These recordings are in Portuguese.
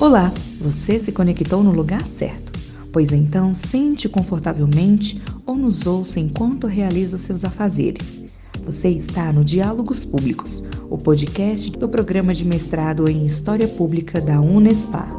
Olá, você se conectou no lugar certo. Pois então, sente confortavelmente ou nos ouça enquanto realiza os seus afazeres. Você está no Diálogos Públicos, o podcast do programa de mestrado em História Pública da Unespar.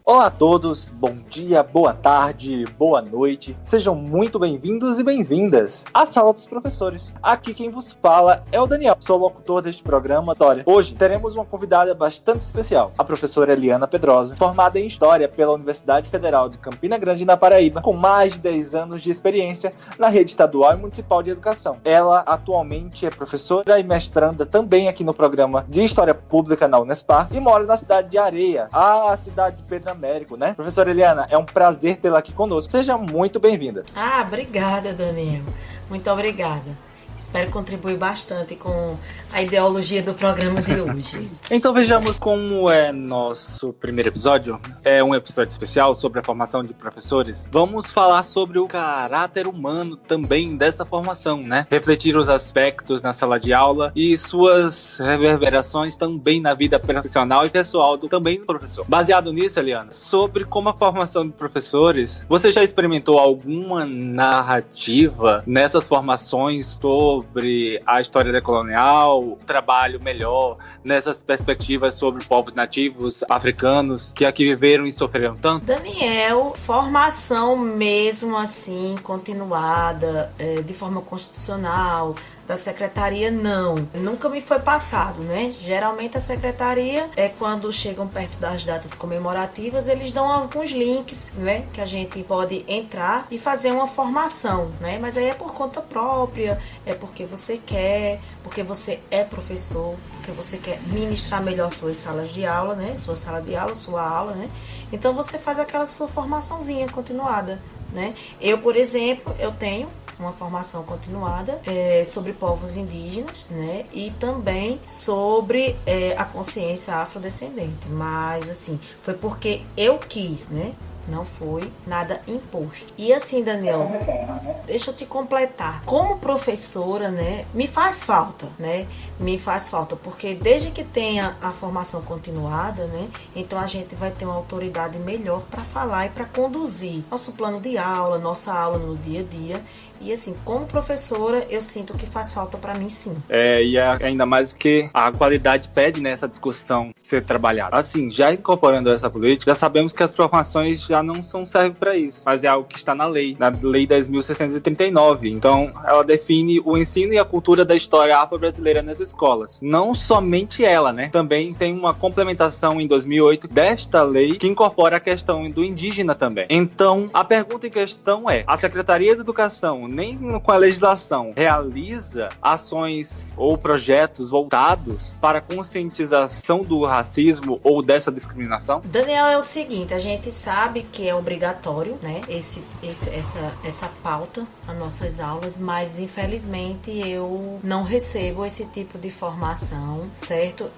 Olá a todos, bom dia, boa tarde, boa noite. Sejam muito bem-vindos e bem-vindas à Sala dos Professores. Aqui quem vos fala é o Daniel, sou locutor deste programa. Hoje teremos uma convidada bastante especial, a professora Eliana Pedrosa, formada em História pela Universidade Federal de Campina Grande, na Paraíba, com mais de 10 anos de experiência na rede estadual e municipal de educação. Ela atualmente é professora e mestranda também aqui no programa de História Pública na Unespar e mora na cidade de Areia, a cidade de Pedro Américo, né? Professora Eliana, é um prazer tê-la aqui conosco. Seja muito bem-vinda. Obrigada, Daniel. Muito obrigada. Espero contribuir bastante com a ideologia do programa de hoje. Então vejamos como é nosso primeiro episódio. É um episódio especial sobre a formação de professores. Vamos falar sobre o caráter humano também dessa formação, né? Refletir os aspectos na sala de aula e suas reverberações também na vida profissional e pessoal também do professor. Baseado nisso, Eliana, sobre como a formação de professores, você já experimentou alguma narrativa nessas formações sobre a história decolonial, trabalho melhor nessas perspectivas sobre povos nativos africanos que aqui viveram e sofreram tanto? Daniel, formação mesmo assim, continuada, de forma constitucional, da secretaria, não. Nunca me foi passado, né? Geralmente a secretaria, quando chegam perto das datas comemorativas, eles dão alguns links, né? Que a gente pode entrar e fazer uma formação, né? Mas aí é por conta própria, é porque você quer, porque você é professor, porque você quer ministrar melhor suas salas de aula, né? Sua sala de aula, sua aula, né? Então você faz aquela sua formaçãozinha continuada, né? Eu, por exemplo, eu tenho uma formação continuada sobre povos indígenas, né? E também sobre a consciência afrodescendente. Mas, assim, foi porque eu quis, né? Não foi nada imposto. E assim, Daniel, deixa eu te completar. Como professora, né, me faz falta, né? Me faz falta, porque desde que tenha a formação continuada, né, então a gente vai ter uma autoridade melhor para falar e para conduzir nosso plano de aula, nossa aula no dia a dia. E assim, como professora, eu sinto que faz falta para mim, sim. E ainda mais que a qualidade pede nessa discussão ser trabalhada. Assim, já incorporando essa política, já sabemos que as formações já não servem para isso, mas é algo que está na Lei 10.639. Então, ela define o ensino e a cultura da história afro-brasileira nas escolas. Não somente ela, né? Também tem uma complementação em 2008 desta lei que incorpora a questão do indígena também. Então, a pergunta em questão é: a Secretaria de Educação, nem com a legislação, realiza ações ou projetos voltados para a conscientização do racismo ou dessa discriminação? Daniel, é o seguinte, a gente sabe que é obrigatório, né, essa pauta nas nossas aulas, mas infelizmente eu não recebo esse tipo de formação, certo?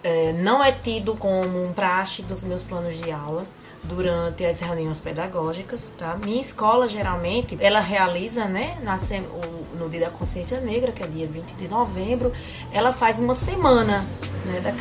Não é tido como um praxe dos meus planos de aula durante as reuniões pedagógicas, tá? Minha escola, geralmente, ela realiza, né, no Dia da Consciência Negra, que é dia 20 de novembro, ela faz uma semana, né,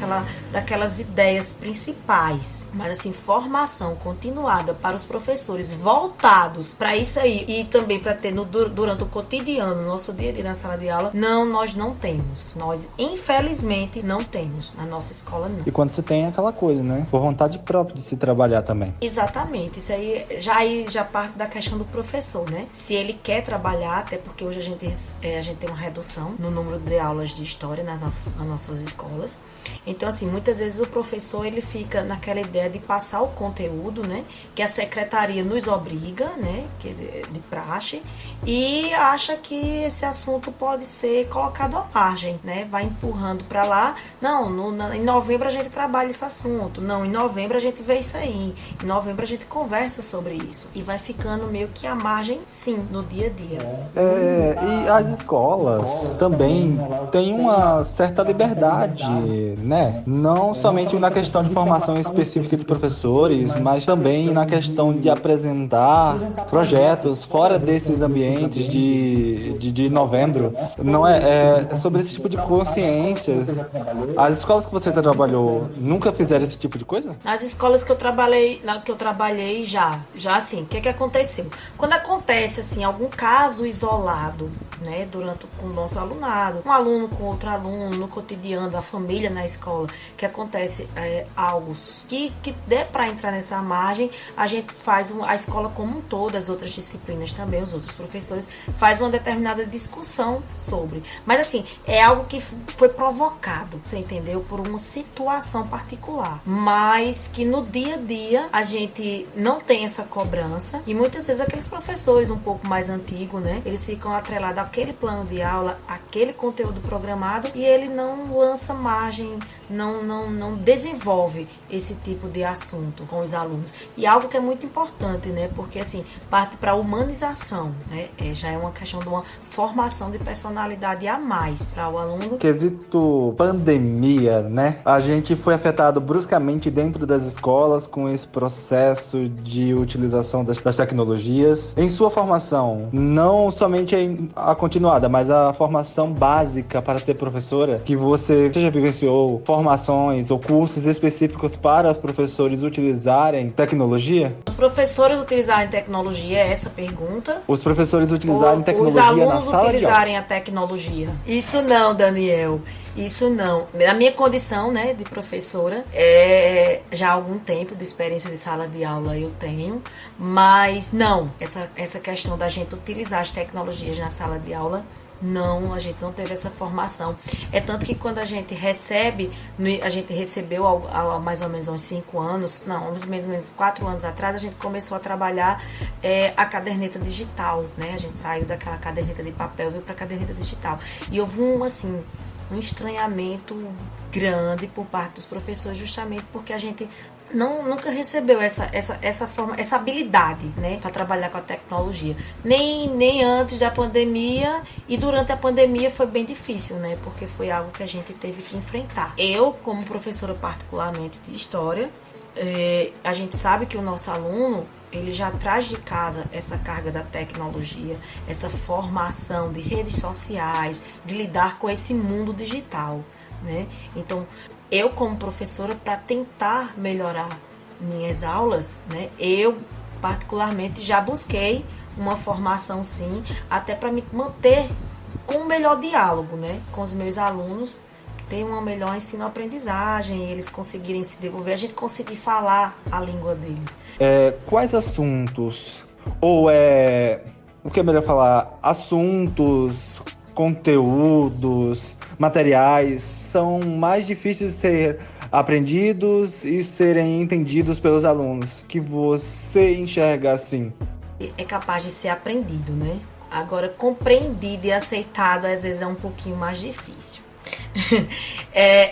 daquelas ideias principais. Mas, assim, formação continuada para os professores voltados para isso aí e também para ter durante o cotidiano, nosso dia a dia na sala de aula, nós não temos. Nós, infelizmente, não temos. Na nossa escola, não. E quando você tem aquela coisa, né, por vontade própria de se trabalhar também. Exatamente, isso aí já parte da questão do professor, né? Se ele quer trabalhar, até porque hoje a gente tem uma redução no número de aulas de história nas nossas escolas. Então, assim, muitas vezes o professor, ele fica naquela ideia de passar o conteúdo, né? Que a secretaria nos obriga, né? Que é de praxe, e acha que esse assunto pode ser colocado à margem, né? Vai empurrando para lá. Não, em novembro a gente trabalha esse assunto. Não, em novembro a gente vê isso aí. Em novembro a gente conversa sobre isso e vai ficando meio que à margem, sim, no dia a dia. E as escolas também têm uma certa liberdade, né? Não somente na questão de formação específica de professores, mas também na questão de apresentar projetos fora desses ambientes de novembro. Não é sobre esse tipo de consciência. As escolas que você trabalhou nunca fizeram esse tipo de coisa? Nas escolas que eu trabalhei já assim, o que aconteceu? Quando acontece assim algum caso isolado, né, com o nosso alunado, um aluno com outro aluno, no cotidiano da família na escola, que acontece algo que der para entrar nessa margem, a gente faz a escola como um todo, as outras disciplinas também, os outros professores, faz uma determinada discussão sobre. Mas assim, é algo que foi provocado, você entendeu? Por uma situação particular. Mas que no dia a dia a gente não tem essa cobrança e muitas vezes aqueles professores um pouco mais antigos, né, eles ficam atrelados àquele plano de aula, aquele conteúdo programado e ele não lança margem, não desenvolve esse tipo de assunto com os alunos. E algo que é muito importante, né, porque assim, parte para a humanização, né, já é uma questão de uma formação de personalidade a mais para o aluno. Quesito pandemia, né? A gente foi afetado bruscamente dentro das escolas com esse processo de utilização das tecnologias. Em sua formação, não somente a continuada, mas a formação básica para ser professora, que você já vivenciou formações ou cursos específicos para os professores utilizarem tecnologia? Os professores utilizarem tecnologia, é essa a pergunta? Os professores utilizarem tecnologia na sala de aula? Os alunos utilizarem a tecnologia? Isso não, Daniel. Isso não. Na minha condição, né, de professora, já há algum tempo de experiência de sala de aula eu tenho, mas não, essa questão da gente utilizar as tecnologias na sala de aula, não, a gente não teve essa formação. É tanto que quando a gente recebeu há mais ou menos uns 5 anos, não, mais ou menos 4 anos atrás, a gente começou a trabalhar a caderneta digital, né? A gente saiu daquela caderneta de papel e veio para a caderneta digital. E houve um estranhamento grande por parte dos professores, justamente porque a gente nunca recebeu essa habilidade, né, para trabalhar com a tecnologia. Nem antes da pandemia, e durante a pandemia foi bem difícil, né, porque foi algo que a gente teve que enfrentar. Eu, como professora particularmente de história, a gente sabe que o nosso aluno, ele já traz de casa essa carga da tecnologia, essa formação de redes sociais, de lidar com esse mundo digital, né? Então, eu como professora, para tentar melhorar minhas aulas, né, eu particularmente já busquei uma formação sim, até para me manter com um melhor diálogo, né, com os meus alunos, ter uma melhor ensino-aprendizagem, eles conseguirem se desenvolver, a gente conseguir falar a língua deles. Quais assuntos, ou o que é melhor falar, assuntos, conteúdos, materiais são mais difíceis de ser aprendidos e serem entendidos pelos alunos, que você enxerga assim? É capaz de ser aprendido, né? Agora, compreendido e aceitado às vezes é um pouquinho mais difícil.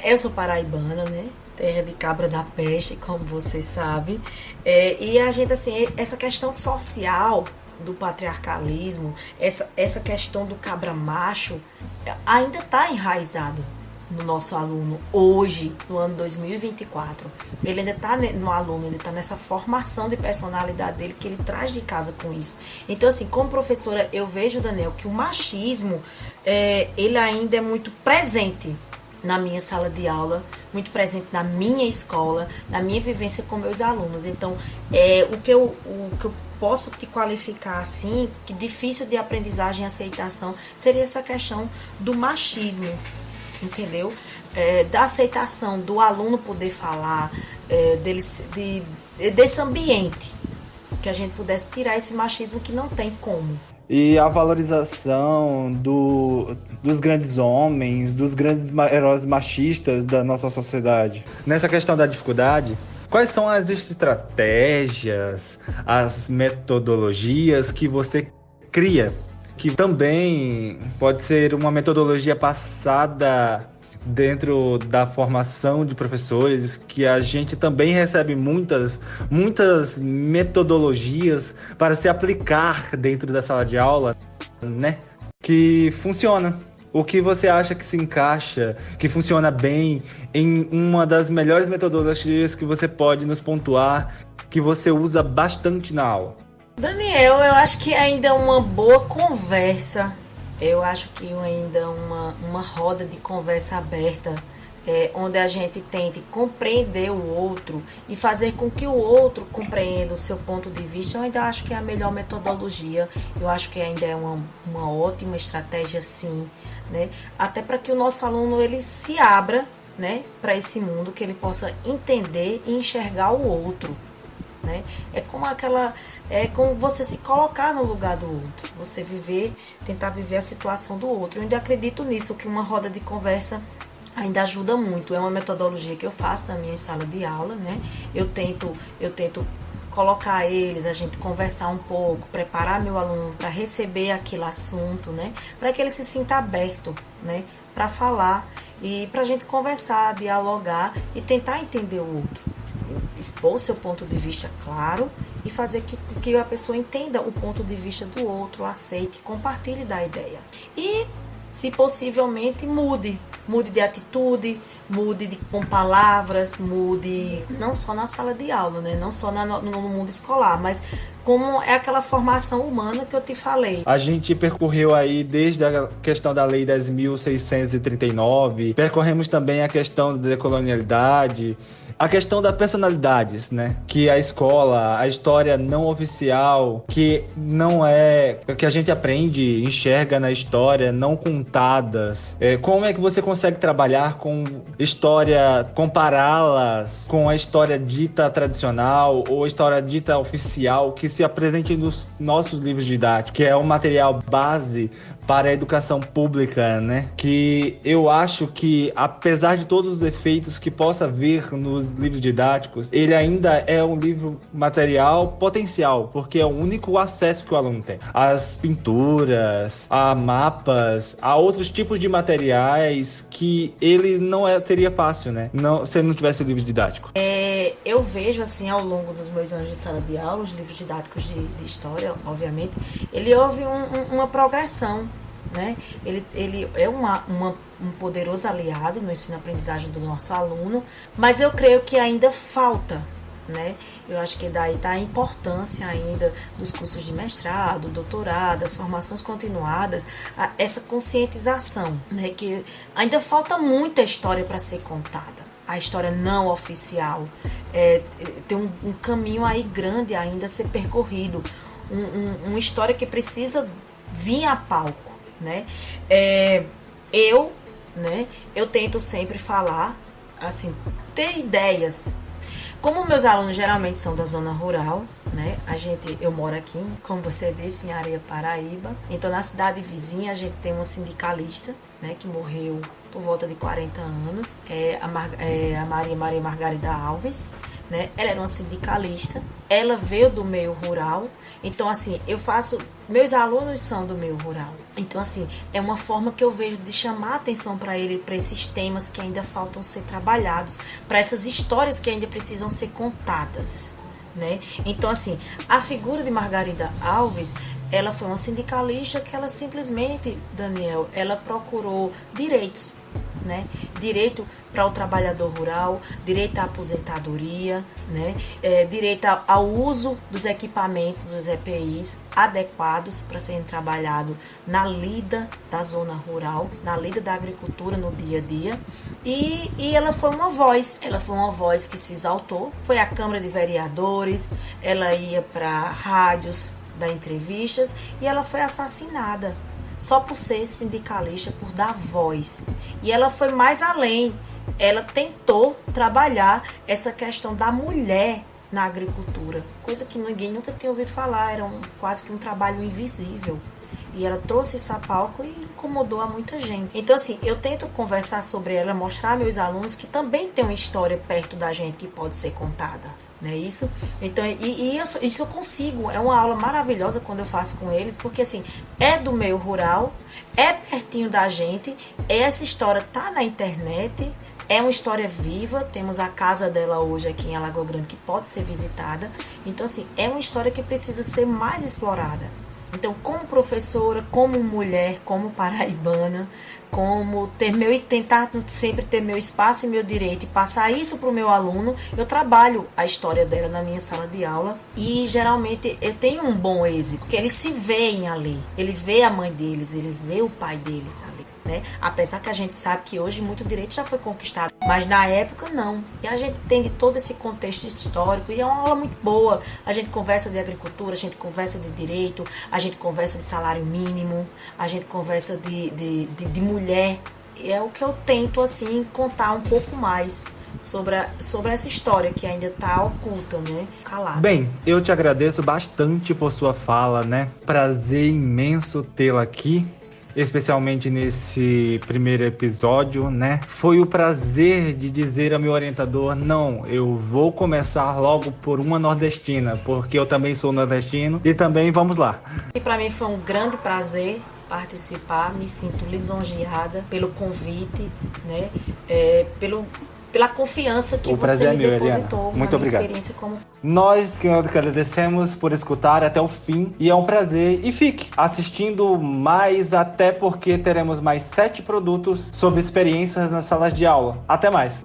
Eu sou paraibana, né? Terra de cabra da peste, como você sabe. E a gente, assim, essa questão social do patriarcalismo, essa questão do cabra macho, ainda está enraizado no nosso aluno hoje, no ano 2024. Ele ainda está no aluno, ele está nessa formação de personalidade dele, que ele traz de casa com isso. Então, assim, como professora, eu vejo, Daniel, que o machismo, ele ainda é muito presente na minha sala de aula, muito presente na minha escola, na minha vivência com meus alunos. Então, o que eu posso te qualificar assim, que difícil de aprendizagem e aceitação, seria essa questão do machismo, entendeu? Da aceitação do aluno poder falar, desse ambiente, que a gente pudesse tirar esse machismo que não tem como. E a valorização dos grandes homens, dos grandes heróis machistas da nossa sociedade. Nessa questão da dificuldade, quais são as estratégias, as metodologias que você cria? Que também pode ser uma metodologia passada dentro da formação de professores, que a gente também recebe muitas metodologias para se aplicar dentro da sala de aula, né? Que funciona. O que você acha que se encaixa, que funciona bem em uma das melhores metodologias que você pode nos pontuar, que você usa bastante na aula? Daniel, eu acho que ainda é uma boa conversa. Eu acho que ainda uma roda de conversa aberta, onde a gente tente compreender o outro e fazer com que o outro compreenda o seu ponto de vista. Eu ainda acho que é a melhor metodologia. Eu acho que ainda é uma ótima estratégia, sim, né? Até para que o nosso aluno ele se abra, né, para esse mundo, que ele possa entender e enxergar o outro, né? É como você se colocar no lugar do outro, você tentar viver a situação do outro. Eu ainda acredito nisso, que uma roda de conversa ainda ajuda muito. É uma metodologia que eu faço na minha sala de aula, né? Eu tento colocar eles, a gente conversar um pouco, preparar meu aluno para receber aquele assunto, né? Para que ele se sinta aberto, né, para falar e para a gente conversar, dialogar e tentar entender o outro. Expor seu ponto de vista claro e fazer que a pessoa entenda o ponto de vista do outro, aceite, compartilhe da ideia. E, se possivelmente, mude de atitude, com palavras, mude não só na sala de aula, né? Não só no mundo escolar, mas como é aquela formação humana que eu te falei. A gente percorreu aí desde a questão da Lei 10.639, percorremos também a questão da decolonialidade, a questão das personalidades, né? Que a escola, a história não oficial, que não é... que a gente aprende, enxerga na história, não contadas. Como é que você consegue trabalhar com história, compará-las com a história dita tradicional ou a história dita oficial que se apresente nos nossos livros didáticos, que é um material base para a educação pública, né? Que eu acho que, apesar de todos os efeitos que possa vir nos livros didáticos, ele ainda é um livro material potencial, porque é o único acesso que o aluno tem. As pinturas, a mapas, a outros tipos de materiais que ele não teria fácil, né? Não, se ele não tivesse o livro didático. Eu vejo, assim, ao longo dos meus anos de sala de aula, os livros didáticos de história, obviamente, ele houve uma progressão, né? Ele é um poderoso aliado no ensino-aprendizagem do nosso aluno, mas eu creio que ainda falta, né? Eu acho que daí está a importância ainda dos cursos de mestrado, doutorado, das formações continuadas, essa conscientização, né? Que ainda falta muita história para ser contada. A história não oficial tem um caminho aí grande ainda a ser percorrido, uma história que precisa vir a palco, né? Eu tento sempre falar, assim, ter ideias. Como meus alunos geralmente são da zona rural, né? Eu moro aqui, como você disse, em Areia, Paraíba. Então, na cidade vizinha, a gente tem uma sindicalista, né, que morreu por volta de 40 anos, a Maria Margarida Alves, né? Ela era uma sindicalista, ela veio do meio rural. Então, assim, meus alunos são do meio rural. Então, assim, é uma forma que eu vejo de chamar a atenção para esses temas que ainda faltam ser trabalhados, para essas histórias que ainda precisam ser contadas, né? Então, assim, a figura de Margarida Alves, ela foi uma sindicalista que ela simplesmente, Daniel, ela procurou direitos, né? Direito para o trabalhador rural, direito à aposentadoria, né? Direito ao uso dos equipamentos, os EPIs adequados para serem trabalhados na lida da zona rural, na lida da agricultura no dia a dia. E ela foi uma voz que se exaltou, foi à Câmara de Vereadores, ela ia para rádios, dar entrevistas, e ela foi assassinada só por ser sindicalista, por dar voz. E ela foi mais além, ela tentou trabalhar essa questão da mulher na agricultura, coisa que ninguém nunca tinha ouvido falar, era quase que um trabalho invisível. E ela trouxe isso a palco e incomodou a muita gente. Então, assim, eu tento conversar sobre ela, mostrar a meus alunos que também tem uma história perto da gente que pode ser contada. Não é isso? Então, isso eu consigo. É uma aula maravilhosa quando eu faço com eles, porque, assim, é do meio rural, é pertinho da gente, essa história tá na internet, é uma história viva, temos a casa dela hoje aqui em Alagoa Grande que pode ser visitada. Então, assim, é uma história que precisa ser mais explorada. Então, como professora, como mulher, como paraibana, como tentar sempre ter meu espaço e meu direito e passar isso para o meu aluno, eu trabalho a história dela na minha sala de aula e geralmente eu tenho um bom êxito, porque eles se veem ali, ele vê a mãe deles, ele vê o pai deles ali, né? Apesar que a gente sabe que hoje muito direito já foi conquistado, mas na época não. E a gente tem de todo esse contexto histórico e é uma aula muito boa. A gente conversa de agricultura, a gente conversa de direito, a gente conversa de salário mínimo, a gente conversa de mulher. E é o que eu tento, assim, contar um pouco mais sobre essa história que ainda está oculta, né? Calada. Bem, eu te agradeço bastante por sua fala, né? Prazer imenso tê-la aqui, especialmente nesse primeiro episódio, né? Foi o prazer de dizer ao meu orientador, não, eu vou começar logo por uma nordestina, porque eu também sou nordestino e também vamos lá. E para mim foi um grande prazer participar, me sinto lisonjeada pelo convite, né? Pela confiança que você me depositou na minha experiência como... Nós que agradecemos por escutar até o fim e é um prazer. E fique assistindo mais, até porque teremos mais 7 produtos sobre experiências nas salas de aula. Até mais!